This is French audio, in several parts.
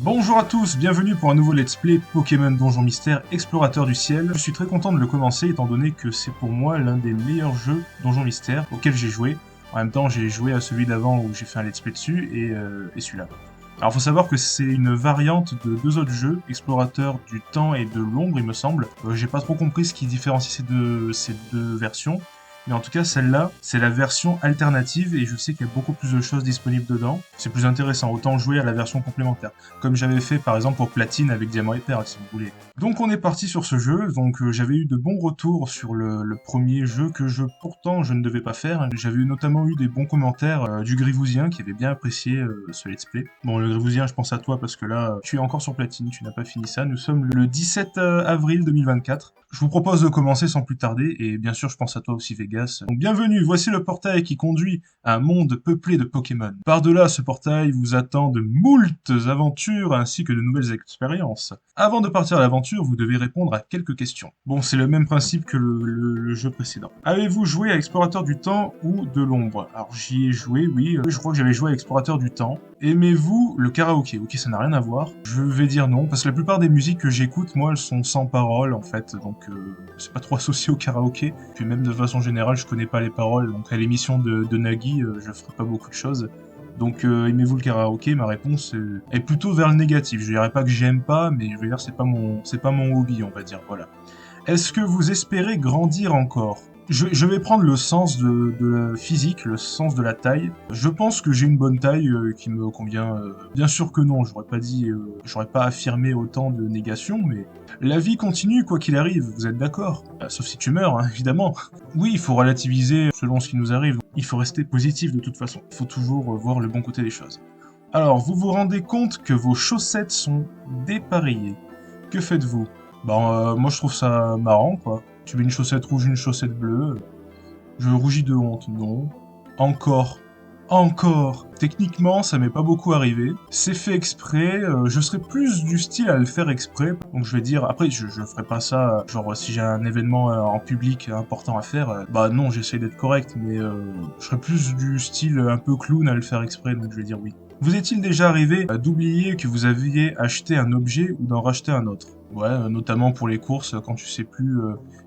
Bonjour à tous, bienvenue pour un nouveau let's play Pokémon Donjon Mystère Explorateur du Ciel. Je suis très content de le commencer étant donné que c'est pour moi l'un des meilleurs jeux Donjon Mystère auxquels j'ai joué. En même temps, j'ai joué à celui d'avant où j'ai fait un let's play dessus et celui-là. Alors faut savoir que c'est une variante de deux autres jeux, Explorateur du Temps et de l'Ombre il me semble. J'ai pas trop compris ce qui différencie ces deux versions. Mais en tout cas, celle-là, c'est la version alternative et je sais qu'il y a beaucoup plus de choses disponibles dedans. C'est plus intéressant, autant jouer à la version complémentaire. Comme j'avais fait par exemple pour Platine avec Diamant et Perle, si vous voulez. Donc on est parti sur ce jeu, donc j'avais eu de bons retours sur le premier jeu que pourtant je ne devais pas faire. J'avais notamment eu des bons commentaires du Grivousien qui avait bien apprécié ce let's play. Bon, le Grivousien, je pense à toi parce que là, tu es encore sur Platine, tu n'as pas fini ça. Nous sommes le 17 avril 2024. Je vous propose de commencer sans plus tarder, et bien sûr je pense à toi aussi Vegas. Donc bienvenue, voici le portail qui conduit à un monde peuplé de Pokémon. Par-delà ce portail vous attend de moultes aventures ainsi que de nouvelles expériences. Avant de partir à l'aventure, vous devez répondre à quelques questions. Bon, c'est le même principe que le jeu précédent. Avez-vous joué à Explorateur du Temps ou de l'Ombre? Alors j'y ai joué, oui, je crois que j'avais joué à Explorateur du Temps. Aimez-vous le karaoké? Ok, ça n'a rien à voir. Je vais dire non, parce que la plupart des musiques que j'écoute, moi, elles sont sans paroles, en fait, donc c'est pas trop associé au karaoké. Puis même de façon générale, je connais pas les paroles, donc à l'émission de Nagui, je ferai pas beaucoup de choses. Donc aimez-vous le karaoké? Ma réponse est plutôt vers le négatif. Je dirais pas que j'aime pas, mais je veux dire c'est pas mon hobby, on va dire, voilà. Est-ce que vous espérez grandir encore? Je vais prendre le sens de la physique, le sens de la taille. Je pense que j'ai une bonne taille qui me convient. Bien sûr que non, j'aurais pas affirmé autant de négation, mais la vie continue quoi qu'il arrive, vous êtes d'accord? Sauf si tu meurs, hein, évidemment. Oui, il faut relativiser selon ce qui nous arrive. Il faut rester positif de toute façon. Il faut toujours voir le bon côté des choses. Alors, vous vous rendez compte que vos chaussettes sont dépareillées. Que faites-vous? Moi je trouve ça marrant, quoi. Tu mets une chaussette rouge, une chaussette bleue. Je rougis de honte, non. Encore. Encore. Techniquement, ça m'est pas beaucoup arrivé. C'est fait exprès. Je serais plus du style à le faire exprès. Donc je vais dire, après, je ferai pas ça, genre si j'ai un événement en public important à faire, bah non, j'essaie d'être correct, mais je serais plus du style un peu clown à le faire exprès, donc je vais dire oui. Vous est-il déjà arrivé d'oublier que vous aviez acheté un objet ou d'en racheter un autre? Ouais, notamment pour les courses, quand tu sais plus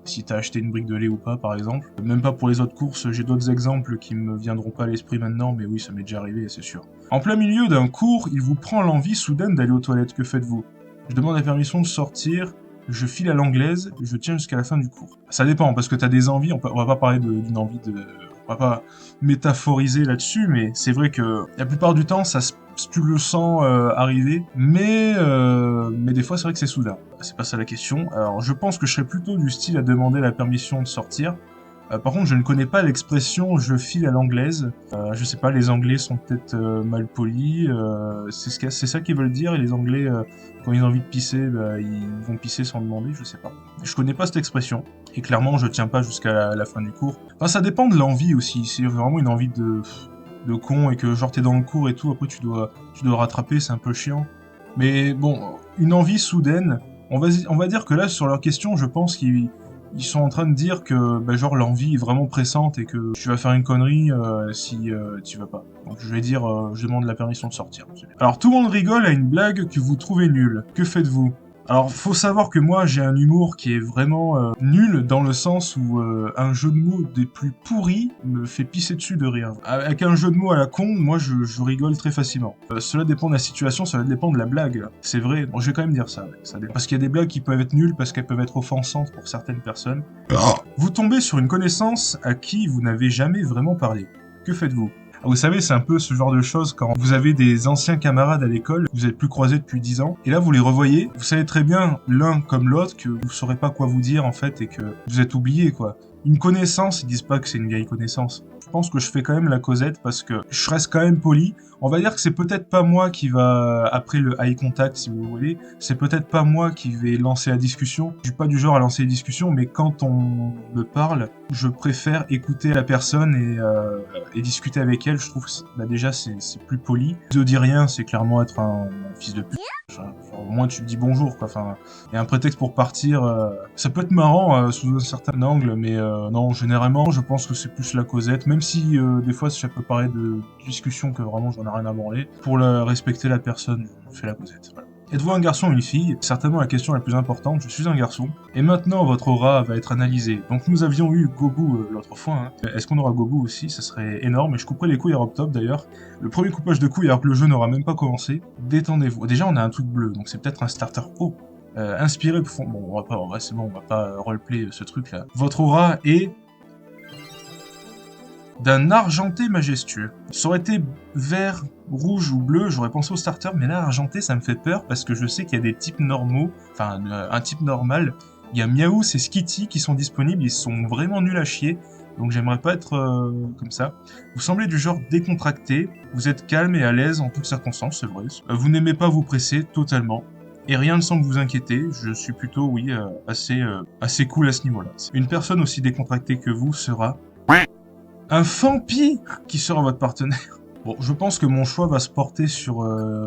si t'as acheté une brique de lait ou pas, par exemple. Même pas pour les autres courses, j'ai d'autres exemples qui me viendront pas à l'esprit maintenant, mais oui, ça m'est déjà arrivé, c'est sûr. En plein milieu d'un cours, il vous prend l'envie soudaine d'aller aux toilettes, que faites-vous? Je demande la permission de sortir, je file à l'anglaise, je tiens jusqu'à la fin du cours. Ça dépend, parce que t'as des envies, on va pas parler d'une envie de... On va pas métaphoriser là-dessus, mais c'est vrai que la plupart du temps, tu le sens arriver, mais des fois c'est vrai que c'est soudain. C'est pas ça la question. Alors je pense que je serais plutôt du style à demander la permission de sortir. Par contre, je ne connais pas l'expression «je file à l'anglaise». Je sais pas, les Anglais sont peut-être mal polis. C'est ça qu'ils veulent dire. Et les Anglais, quand ils ont envie de pisser, ils vont pisser sans demander. Je sais pas. Je connais pas cette expression. Et clairement, je tiens pas jusqu'à la fin du cours. Enfin, ça dépend de l'envie aussi. C'est vraiment une envie de con et que genre t'es dans le cours et tout. Après, tu dois rattraper. C'est un peu chiant. Mais bon, une envie soudaine. On va dire que là, sur leur question, je pense qu'ils sont en train de dire que genre l'envie est vraiment pressante et que tu vas faire une connerie si tu vas pas. Donc je vais dire je demande la permission de sortir. Alors tout le monde rigole à une blague que vous trouvez nulle. Que faites-vous? Alors faut savoir que moi j'ai un humour qui est vraiment nul dans le sens où un jeu de mots des plus pourris me fait pisser dessus de rire. Avec un jeu de mots à la con, moi je rigole très facilement. Cela dépend de la situation, cela dépend de la blague. C'est vrai, bon, je vais quand même dire ça. Ouais. Parce qu'il y a des blagues qui peuvent être nulles parce qu'elles peuvent être offensantes pour certaines personnes. Vous tombez sur une connaissance à qui vous n'avez jamais vraiment parlé. Que faites-vous? Vous savez, c'est un peu ce genre de choses quand vous avez des anciens camarades à l'école, vous êtes plus croisés depuis 10 ans, et là vous les revoyez, vous savez très bien, l'un comme l'autre, que vous saurez pas quoi vous dire en fait, et que vous êtes oubliés quoi. Une connaissance, ils disent pas que c'est une vieille connaissance. Je pense que je fais quand même la causette parce que je reste quand même poli. On va dire que c'est peut-être pas moi qui va, après le eye contact si vous voulez, c'est peut-être pas moi qui vais lancer la discussion. Je suis pas du genre à lancer les discussions, mais quand on me parle, je préfère écouter la personne et discuter avec elle. Je trouve que déjà c'est plus poli. Je dis rien, c'est clairement être un fils de pute. Genre, au moins tu te dis bonjour quoi. Enfin, il y a un prétexte pour partir. Ça peut être marrant sous un certain angle, mais non, généralement je pense que c'est plus la causette. Même si des fois ça peut paraître de discussion que vraiment j'en ai rien à branler. Pour respecter la personne, je fais la causette. Voilà. Êtes-vous un garçon ou une fille? Certainement la question la plus importante, je suis un garçon. Et maintenant, votre aura va être analysée. Donc nous avions eu Gobu l'autre fois. Hein. Est-ce qu'on aura Gobu aussi? Ça serait énorme. Et je couperai les couilles à Robtop d'ailleurs. Le premier coupage de couilles alors que le jeu n'aura même pas commencé. Détendez-vous. Déjà, on a un truc bleu, donc c'est peut-être un starter haut. Inspiré pour... Bon, on va pas... Ouais, c'est bon, on va pas roleplay ce truc-là. Votre aura est... d'un argenté majestueux. Ça aurait été vert, rouge ou bleu, j'aurais pensé au starter, mais là, argenté, ça me fait peur parce que je sais qu'il y a des types normaux, enfin, un type normal. Il y a Miaou et Skitty qui sont disponibles, ils sont vraiment nuls à chier, donc j'aimerais pas être comme ça. Vous semblez du genre décontracté, vous êtes calme et à l'aise en toutes circonstances, c'est vrai. Vous n'aimez pas vous presser, totalement. Et rien ne semble vous inquiéter, je suis plutôt, oui, assez cool à ce niveau-là. Une personne aussi décontractée que vous sera un vampire qui sera votre partenaire. Bon, je pense que mon choix va se porter sur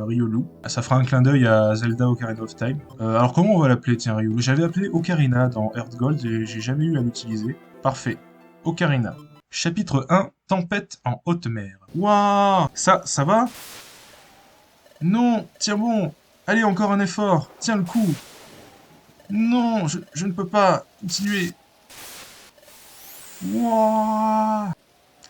Riolu. Ça fera un clin d'œil à Zelda Ocarina of Time. Alors comment on va l'appeler, tiens, Riolu? J'avais appelé Ocarina dans Earth Gold et j'ai jamais eu à l'utiliser. Parfait. Ocarina. Chapitre 1, Tempête en haute mer. Waouh! Ça va? Non, tiens bon. Allez, encore un effort. Tiens le coup. Non, je ne peux pas. Continuer. Waouh!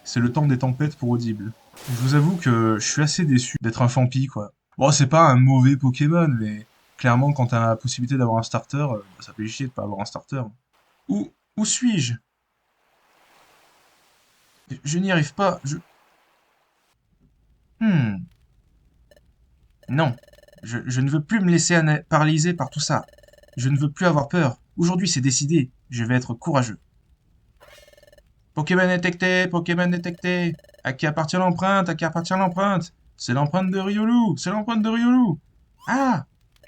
C'est le temps des tempêtes pour Audible. Je vous avoue que je suis assez déçu d'être un Fampi, quoi. Bon, c'est pas un mauvais Pokémon, mais clairement, quand t'as la possibilité d'avoir un starter, ça fait chier de pas avoir un starter. Où suis-je? Je n'y arrive pas, Hmm, non. Je ne veux plus me laisser paralyser par tout ça. Je ne veux plus avoir peur. Aujourd'hui, c'est décidé. Je vais être courageux. Pokémon détecté, Pokémon détecté. À qui appartient l'empreinte? À qui appartient l'empreinte? C'est l'empreinte de Riolu, c'est l'empreinte de Riolu. Ah!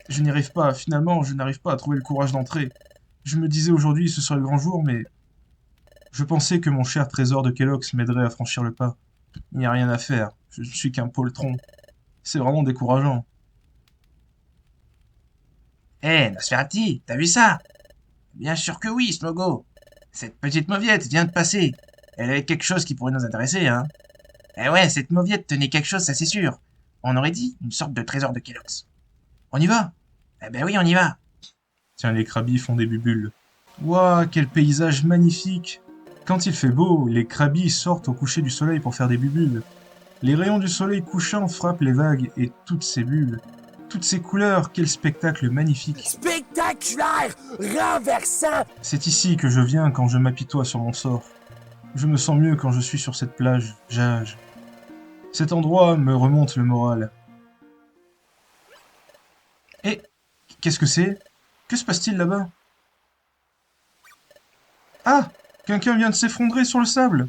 Je n'y arrive pas, finalement, je n'arrive pas à trouver le courage d'entrer. Je me disais aujourd'hui ce serait le grand jour, mais je pensais que mon cher trésor de Kellogg's m'aiderait à franchir le pas. Il n'y a rien à faire, je ne suis qu'un poltron. C'est vraiment décourageant. Hé, Nosferati, t'as vu ça? Bien sûr que oui, Smogo. Cette petite mauviette vient de passer. Elle avait quelque chose qui pourrait nous intéresser, hein. Eh ouais, cette mauviette tenait quelque chose, ça c'est sûr. On aurait dit une sorte de trésor de Kellogg's. On y va? Eh ben oui, on y va. Tiens, les crabis font des bubules. Waouh, quel paysage magnifique! Quand il fait beau, les crabis sortent au coucher du soleil pour faire des bubules. Les rayons du soleil couchant frappent les vagues et toutes ces bulles. Toutes ces couleurs, quel spectacle magnifique! Spectaculaire! Renversant! C'est ici que je viens quand je m'apitoie sur mon sort. Je me sens mieux quand je suis sur cette plage, jage. Cet endroit me remonte le moral. Et qu'est-ce que c'est? Que se passe-t-il là-bas? Ah! Quelqu'un vient de s'effondrer sur le sable.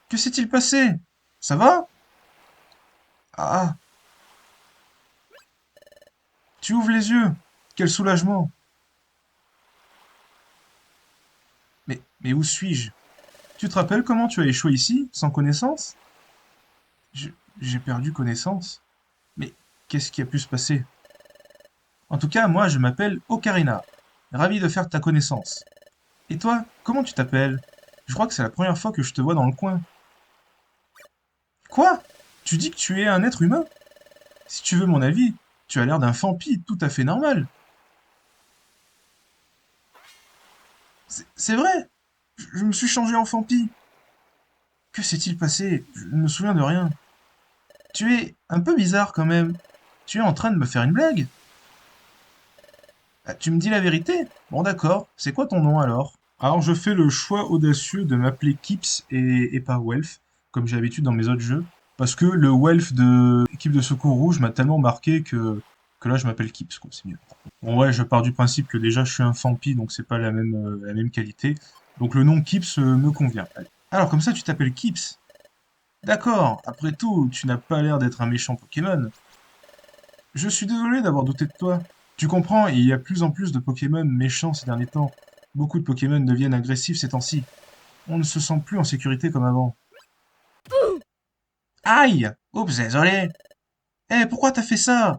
Que s'est-il passé? Ça va? Ah! Tu ouvres les yeux. Quel soulagement. Mais où suis-je? Tu te rappelles comment tu as échoué ici, sans connaissance? Je- J'ai perdu connaissance. Mais qu'est-ce qui a pu se passer? En tout cas, moi, je m'appelle Ocarina. Ravi de faire ta connaissance. Et toi, comment tu t'appelles? Je crois que c'est la première fois que je te vois dans le coin. Quoi? Tu dis que tu es un être humain? Si tu veux mon avis, tu as l'air d'un Fampi tout à fait normal. C'est vrai! Je me suis changé en Fampi. Que s'est-il passé? Je ne me souviens de rien. Tu es un peu bizarre quand même. Tu es en train de me faire une blague? Ah, tu me dis la vérité? Bon d'accord, c'est quoi ton nom alors? Alors je fais le choix audacieux de m'appeler Kips et pas Welf, comme j'ai l'habitude dans mes autres jeux, parce que le Welf de équipe de secours rouge m'a tellement marqué que là je m'appelle Kips, quoi, c'est mieux. Bon ouais, je pars du principe que déjà je suis un Fampi, donc c'est pas la même qualité, donc le nom Kips me convient. Allez. Alors comme ça tu t'appelles Kips? D'accord, après tout, tu n'as pas l'air d'être un méchant Pokémon. Je suis désolé d'avoir douté de toi. Tu comprends, il y a plus en plus de Pokémon méchants ces derniers temps. Beaucoup de Pokémon deviennent agressifs ces temps-ci. On ne se sent plus en sécurité comme avant. Aïe! Oups, désolé. Eh, pourquoi t'as fait ça?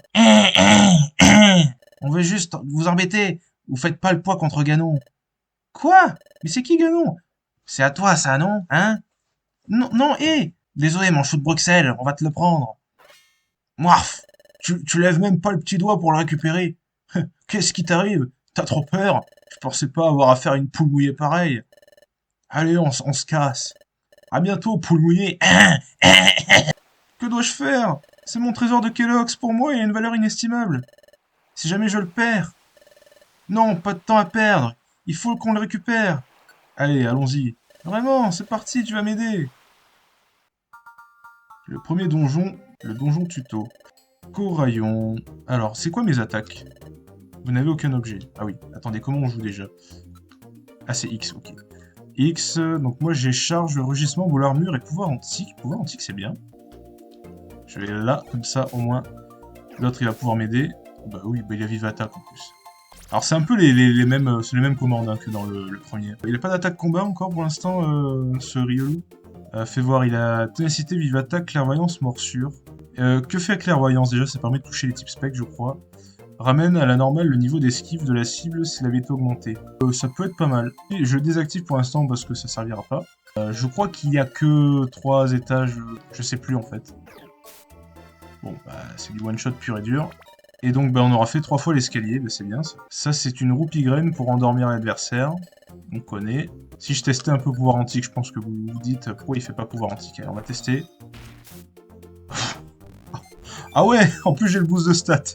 On veut juste vous embêter. Vous faites pas le poids contre Ganon. Quoi? Mais c'est qui Ganon? C'est à toi ça, non? Hein? Non, non, hé! Désolé, mon chou de Bruxelles, on va te le prendre. Moirf! Tu lèves même pas le petit doigt pour le récupérer. Qu'est-ce qui t'arrive? T'as trop peur? Je pensais pas avoir affaire à une poule mouillée pareille. Allez, on se casse. À bientôt, poule mouillée. Que dois-je faire? C'est mon trésor de Kellogg's, pour moi, il a une valeur inestimable. Si jamais je le perds... Non, pas de temps à perdre. Il faut qu'on le récupère. Allez, allons-y. Vraiment, c'est parti, tu vas m'aider. Le premier donjon, le donjon tuto. Coraillon. Alors, c'est quoi mes attaques? Vous n'avez aucun objet. Ah oui, attendez, comment on joue déjà? Ah, c'est X, ok. X, donc moi j'ai charge, rugissement, boule armure et pouvoir antique. Pouvoir antique, c'est bien. Je vais là, comme ça, au moins. L'autre, il va pouvoir m'aider. Bah oui, bah il a vive attaque en plus. Alors c'est un peu les mêmes commandes hein, que dans le premier. Il n'a pas d'attaque combat encore pour l'instant, ce Riolu. Fais voir, il a ténacité, vive attaque, clairvoyance, morsure. Que fait clairvoyance déjà? Ça permet de toucher les types spec, je crois. Ramène à la normale le niveau d'esquive de la cible s'il avait été augmenté. Ça peut être pas mal. Et je le désactive pour l'instant parce que ça servira pas. Je crois qu'il n'y a que 3 étages, je sais plus en fait. Bon, bah c'est du one shot pur et dur. Et donc, bah, on aura fait 3 fois l'escalier, bah, c'est bien ça. Ça, c'est une roupie graine pour endormir l'adversaire. On connaît. Si je testais un peu pouvoir antique, je pense que vous vous dites pourquoi il fait pas pouvoir antique. Alors, on va tester. Ah ouais, en plus j'ai le boost de stats.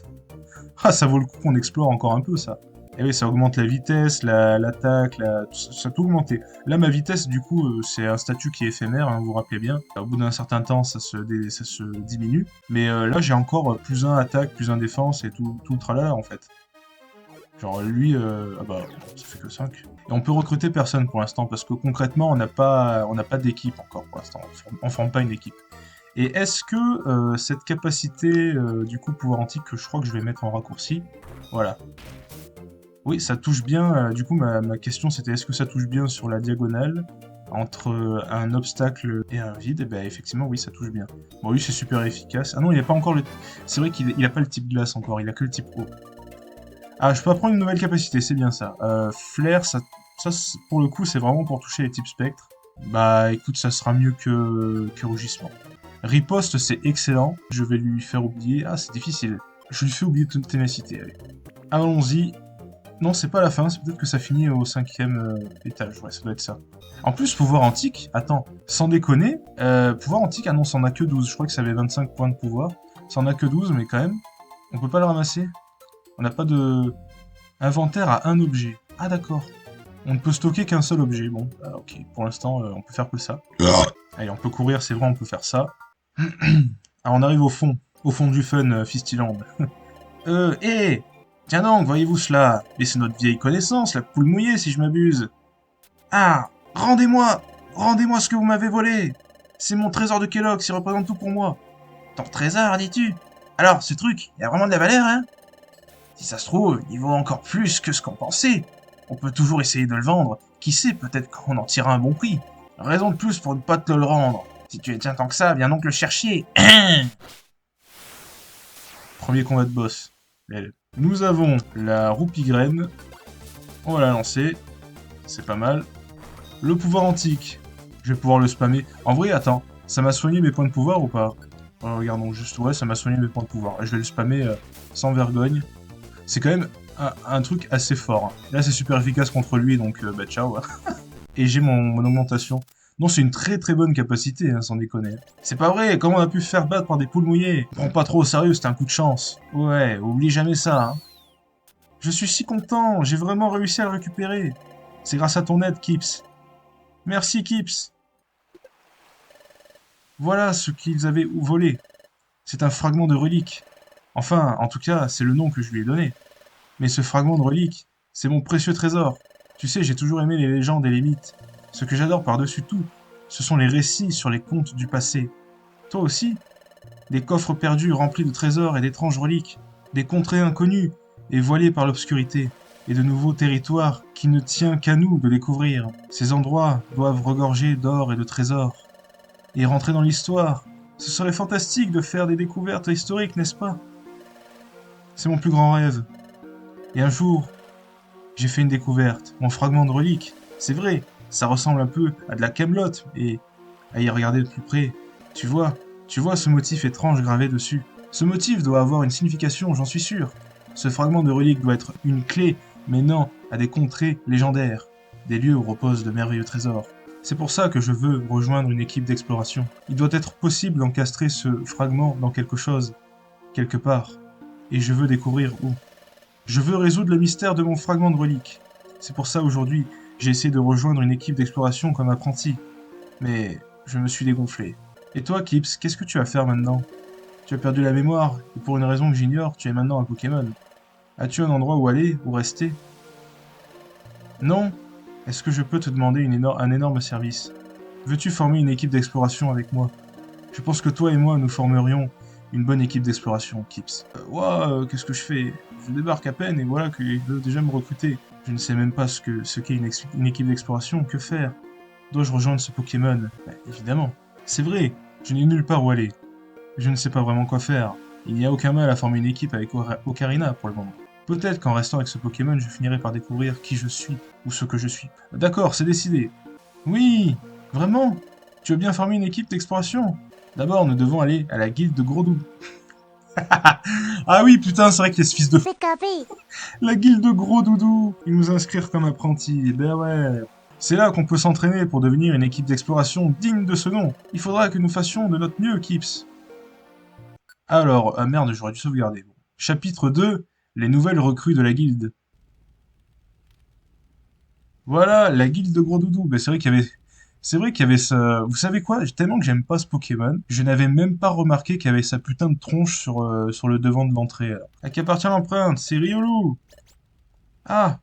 Ah, ça vaut le coup qu'on explore encore un peu, ça. Et oui, ça augmente la vitesse, l'attaque, ça a tout augmenté. Là, ma vitesse, du coup, c'est un statut qui est éphémère, hein, vous vous rappelez bien. Au bout d'un certain temps, ça se diminue. Mais là, j'ai encore plus 1 attaque, plus 1 défense et tout le tralala, en fait. Genre, lui, ah bah, ça fait que 5. Et on peut recruter personne pour l'instant, parce que concrètement, on n'a pas d'équipe encore pour l'instant. On forme pas une équipe. Et est-ce que cette capacité, du coup, pouvoir antique, que je crois que je vais mettre en raccourci, voilà. Oui, ça touche bien. Du coup, ma question c'était est-ce que ça touche bien sur la diagonale entre un obstacle et un vide? Et ben effectivement, oui, ça touche bien. Bon, oui, c'est super efficace. Ah non, il n'a pas encore le. C'est vrai qu'il n'a pas le type glace encore, il a que le type eau. Ah, je peux apprendre une nouvelle capacité, c'est bien ça. Flair, ça pour le coup, c'est vraiment pour toucher les types spectres. Bah écoute, ça sera mieux que rugissement. Riposte, c'est excellent. Je vais lui faire oublier. Ah, c'est difficile. Je lui fais oublier toute ténacité. Allez. Allons-y. Non, c'est pas la fin, c'est peut-être que ça finit au 5e étage, ouais, ça doit être ça. En plus, pouvoir antique, attends, sans déconner, pouvoir antique, ah non, ça en a que 12, je crois que ça avait 25 points de pouvoir. Ça en a que 12, mais quand même, on peut pas le ramasser. On n'a pas de... Inventaire à un objet. Ah d'accord. On ne peut stocker qu'un seul objet, bon, bah, ok, pour l'instant, on peut faire que ça. Allez, on peut courir, c'est vrai, on peut faire ça. Alors on arrive au fond du fun, Fistyland. Hé Tiens donc, voyez-vous cela? Mais c'est notre vieille connaissance, la poule mouillée, si je m'abuse. Ah, rendez-moi ce que vous m'avez volé. C'est mon trésor de Kellogg's, il représente tout pour moi. Ton trésor, dis-tu? Alors, ce truc, il a vraiment de la valeur, hein? Si ça se trouve, il vaut encore plus que ce qu'on pensait. On peut toujours essayer de le vendre. Qui sait, peut-être qu'on en tirera un bon prix. Raison de plus pour ne pas te le rendre. Si tu es tiens tant que ça, viens donc le chercher. Premier combat de boss. Nous avons la roupie graine. On va la lancer. C'est pas mal. Le pouvoir antique. Je vais pouvoir le spammer. En vrai, attends. Ça m'a soigné mes points de pouvoir ou pas? Regardons juste. Ouais, ça m'a soigné mes points de pouvoir. Je vais le spammer sans vergogne. C'est quand même un truc assez fort. Hein. Là, c'est super efficace contre lui, donc bah ciao. Et j'ai mon augmentation. Non, c'est une très très bonne capacité, hein, sans déconner. C'est pas vrai, comment on a pu se faire battre par des poules mouillées? Prends pas trop au sérieux, c'était un coup de chance. Ouais, oublie jamais ça, hein. Je suis si content, j'ai vraiment réussi à le récupérer. C'est grâce à ton aide, Kips. Merci, Kips. Voilà ce qu'ils avaient volé. C'est un fragment de relique. Enfin, en tout cas, c'est le nom que je lui ai donné. Mais ce fragment de relique, c'est mon précieux trésor. Tu sais, j'ai toujours aimé les légendes et les mythes. Ce que j'adore par-dessus tout, ce sont les récits sur les contes du passé. Toi aussi? Des coffres perdus remplis de trésors et d'étranges reliques, des contrées inconnues et voilées par l'obscurité, et de nouveaux territoires qui ne tient qu'à nous de découvrir. Ces endroits doivent regorger d'or et de trésors. Et rentrer dans l'histoire, ce serait fantastique de faire des découvertes historiques, n'est-ce pas? C'est mon plus grand rêve. Et un jour, j'ai fait une découverte, mon fragment de relique. C'est vrai, ça ressemble un peu à de la camelote, et à y regarder de plus près, tu vois ce motif étrange gravé dessus. Ce motif doit avoir une signification, j'en suis sûr. Ce fragment de relique doit être une clé menant à des contrées légendaires, des lieux où reposent de merveilleux trésors. C'est pour ça que je veux rejoindre une équipe d'exploration. Il doit être possible d'encastrer ce fragment dans quelque chose, quelque part. Et je veux découvrir où. Je veux résoudre le mystère de mon fragment de relique. C'est pour ça aujourd'hui, j'ai essayé de rejoindre une équipe d'exploration comme apprenti. Mais je me suis dégonflé. Et toi, Kips, qu'est-ce que tu vas faire maintenant? Tu as perdu la mémoire, et pour une raison que j'ignore, tu es maintenant un Pokémon. As-tu un endroit où aller, où rester? Non? Est-ce que je peux te demander un énorme service? Veux-tu former une équipe d'exploration avec moi? Je pense que toi et moi, nous formerions une bonne équipe d'exploration, Kips. Qu'est-ce que je fais? Je débarque à peine et voilà qu'ils veulent déjà me recruter. Je ne sais même pas ce qu'est une équipe d'exploration. Que faire? Dois-je rejoindre ce Pokémon? Évidemment. C'est vrai, je n'ai nulle part où aller. Je ne sais pas vraiment quoi faire. Il n'y a aucun mal à former une équipe avec Ocarina pour le moment. Peut-être qu'en restant avec ce Pokémon, je finirai par découvrir qui je suis, ou ce que je suis. D'accord, c'est décidé. Oui, vraiment? Tu veux bien former une équipe d'exploration? D'abord, nous devons aller à la guilde de Gros Doudou. Ah oui, putain, c'est vrai qu'il y a ce fils de... La guilde de Gros Doudou. Ils nous inscrire comme apprentis. Ben ouais. C'est là qu'on peut s'entraîner pour devenir une équipe d'exploration digne de ce nom. Il faudra que nous fassions de notre mieux, Kips. Alors, merde, j'aurais dû sauvegarder. Chapitre 2, les nouvelles recrues de la guilde. Voilà, la guilde de Gros Doudou. Ben, c'est vrai qu'il y avait... C'est vrai qu'il y avait ça... Vous savez quoi? Tellement que j'aime pas ce Pokémon, je n'avais même pas remarqué qu'il y avait sa putain de tronche sur le devant de l'entrée. À qui appartient l'empreinte? C'est Riolu! Ah!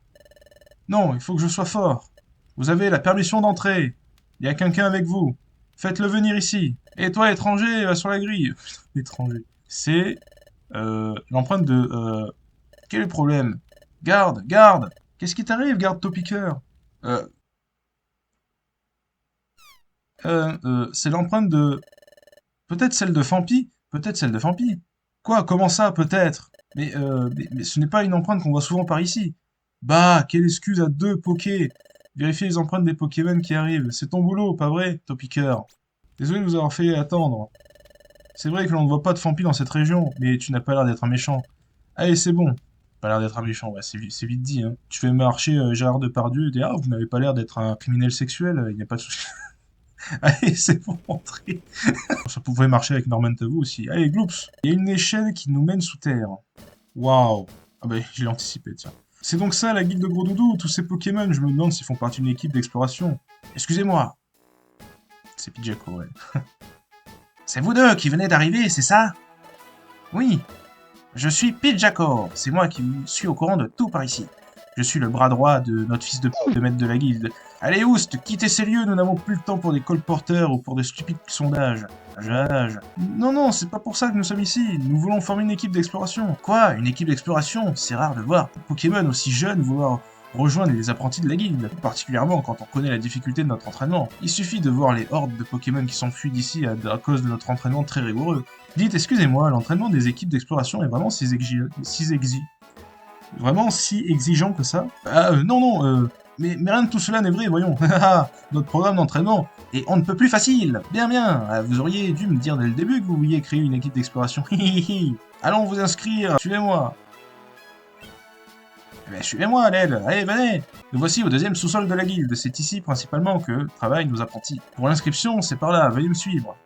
Non, il faut que je sois fort. Vous avez la permission d'entrer. Il y a quelqu'un avec vous. Faites-le venir ici. Et toi, étranger, va sur la grille. Étranger. C'est... l'empreinte de... Quel est le problème? Garde, garde! Qu'est-ce qui t'arrive, garde Topiqueur? Euh, c'est l'empreinte de... Peut-être celle de Fampi? Peut-être celle de Fampi. Quoi? Comment ça, peut-être? Mais ce n'est pas une empreinte qu'on voit souvent par ici. Bah, quelle excuse à deux Poké! Vérifier les empreintes des Pokémon qui arrivent. C'est ton boulot, pas vrai, Topiqueur? Désolé de vous avoir fait attendre. C'est vrai que l'on ne voit pas de Fampi dans cette région, mais tu n'as pas l'air d'être un méchant. Allez, c'est bon. Pas l'air d'être un méchant, ouais, c'est vite dit, hein. Tu fais marcher Gérard Depardieu et dis, ah, vous n'avez pas l'air d'être un criminel sexuel, il n'y a pas de souci. Allez, c'est bon, entrez. Ça pouvait marcher avec Norman Tavou aussi. Allez, Gloops. Il y a une échelle qui nous mène sous terre. Waouh. Ah bah, je l'ai anticipé, tiens. C'est donc ça, la guilde de Gros Doudou, tous ces Pokémon, je me demande s'ils font partie d'une équipe d'exploration. Excusez-moi. C'est Pidgeco, ouais. C'est vous deux qui venez d'arriver, c'est ça? Oui. Je suis Pidgeco. C'est moi qui suis au courant de tout par ici. Je suis le bras droit de notre fils de p*** de maître de la guilde. Allez, Oust, quittez ces lieux, nous n'avons plus le temps pour des colporteurs ou pour des stupides sondages. Non, non, c'est pas pour ça que nous sommes ici. Nous voulons former une équipe d'exploration. Quoi? Une équipe d'exploration? C'est rare de voir des Pokémon aussi jeunes vouloir rejoindre les apprentis de la guilde, particulièrement quand on connaît la difficulté de notre entraînement. Il suffit de voir les hordes de Pokémon qui s'enfuient d'ici à cause de notre entraînement très rigoureux. Dites, excusez-moi, l'entraînement des équipes d'exploration est vraiment vraiment si exigeant que ça? Non, mais rien de tout cela n'est vrai, voyons. Notre programme d'entraînement est on ne peut plus facile. Bien, bien. Vous auriez dû me dire dès le début que vous vouliez créer une équipe d'exploration. Allons vous inscrire. Suivez-moi. Eh bien, suivez-moi, Lel. Allez, venez. Nous voici au deuxième sous-sol de la guilde. C'est ici principalement que travaillent nos apprentis. Pour l'inscription, c'est par là. Veuillez me suivre.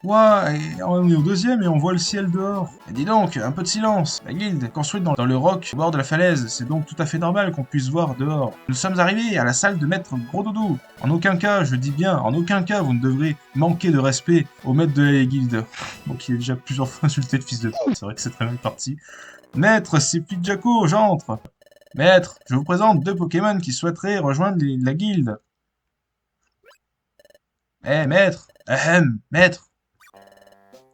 Ouais, et on est au deuxième et on voit le ciel dehors. Et dis donc, un peu de silence. La guilde est construite dans le roc au bord de la falaise. C'est donc tout à fait normal qu'on puisse voir dehors. Nous sommes arrivés à la salle de maître Gros Doudou. En aucun cas, je dis bien, en aucun cas, vous ne devrez manquer de respect au maître de la guilde. Donc il est déjà plusieurs fois insulté de fils de p***. C'est vrai que c'est très mal parti. Maître, c'est Pidgeco, j'entre. Maître, je vous présente deux Pokémon qui souhaiteraient rejoindre la guilde. Eh, maître. Maître.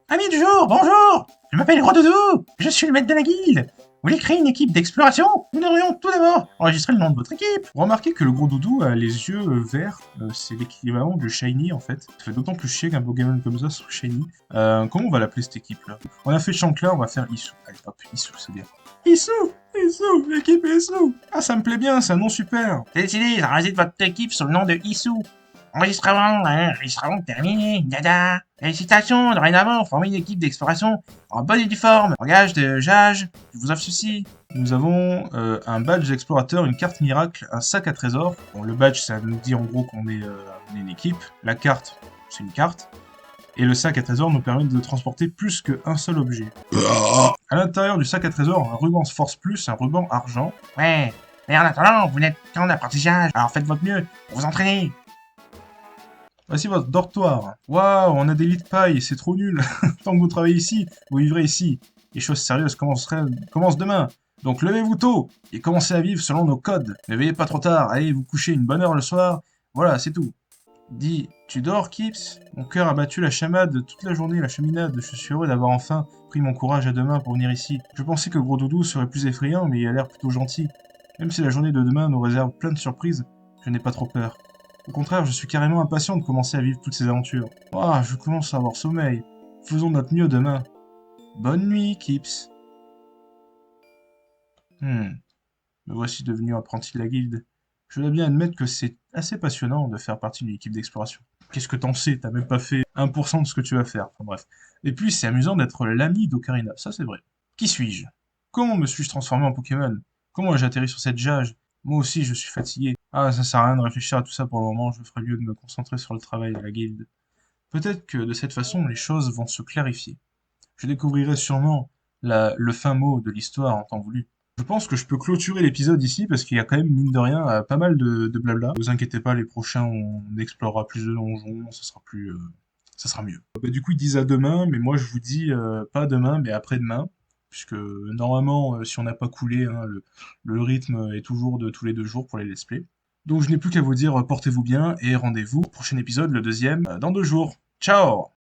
Amis du jour, bonjour! Je m'appelle Gros Doudou, je suis le maître de la guilde. Vous voulez créer une équipe d'exploration? Nous devrions tout d'abord enregistrer le nom de votre équipe. Remarquez que le Gros Doudou a les yeux verts, c'est l'équivalent du Shiny en fait. Ça fait d'autant plus chier qu'un Pokémon comme ça soit Shiny. Comment on va l'appeler cette équipe là? On a fait Chancla, on va faire Issou. Allez hop, Issou c'est bien. Issou, l'équipe Issou. Ah ça me plaît bien, c'est un nom super. Décidez, rasez votre équipe sur le nom de Issou. Enregistrement terminé, dada. Félicitations, dorénavant, formez une équipe d'exploration en bonne et due forme. Langage de Jage, je vous offre ceci. Nous avons un badge d'explorateur, une carte miracle, un sac à trésor. Bon, le badge, ça nous dit en gros qu'on est une équipe. La carte, c'est une carte. Et le sac à trésor nous permet de transporter plus qu'un seul objet. À l'intérieur du sac à trésor, un ruban Force Plus, un ruban argent. Ouais, mais en attendant, vous n'êtes qu'en apprentissage, alors faites votre mieux pour vous entraîner. Voici votre dortoir. Waouh, on a des lits de paille, c'est trop nul. Tant que vous travaillez ici, vous vivrez ici. Les choses sérieuses commencent demain. Donc levez-vous tôt et commencez à vivre selon nos codes. Ne veillez pas trop tard, allez vous coucher une bonne heure le soir. Voilà, c'est tout. Dis, tu dors, Kips? Mon cœur a battu la chamade toute la journée, la cheminade. Je suis heureux d'avoir enfin pris mon courage à deux mains pour venir ici. Je pensais que Gros Doudou serait plus effrayant, mais il a l'air plutôt gentil. Même si la journée de demain nous réserve plein de surprises, je n'ai pas trop peur. Au contraire, je suis carrément impatient de commencer à vivre toutes ces aventures. Ah, je commence à avoir sommeil. Faisons notre mieux demain. Bonne nuit, Kips. Me voici devenu apprenti de la guilde. Je dois bien admettre que c'est assez passionnant de faire partie d'une équipe d'exploration. Qu'est-ce que t'en sais? T'as même pas fait 1% de ce que tu vas faire. Enfin bref. Et puis, c'est amusant d'être l'ami d'Ocarina. Ça, c'est vrai. Qui suis-je? Comment me suis-je transformé en Pokémon? Comment ai-je atterri sur cette jage? Moi aussi, je suis fatigué. Ah, ça sert à rien de réfléchir à tout ça pour le moment. Je ferai mieux de me concentrer sur le travail à la guilde. Peut-être que de cette façon, les choses vont se clarifier. Je découvrirai sûrement le fin mot de l'histoire en temps voulu. Je pense que je peux clôturer l'épisode ici parce qu'il y a quand même, mine de rien, pas mal de blabla. Ne vous inquiétez pas, les prochains, on explorera plus de donjons, ça sera mieux. Bah, du coup, ils disent à demain, mais moi je vous dis pas demain, mais après-demain. Puisque normalement, si on n'a pas coulé, hein, le rythme est toujours de tous les 2 jours pour les let's play. Donc je n'ai plus qu'à vous dire portez-vous bien et rendez-vous au prochain épisode, le deuxième, dans 2 jours. Ciao!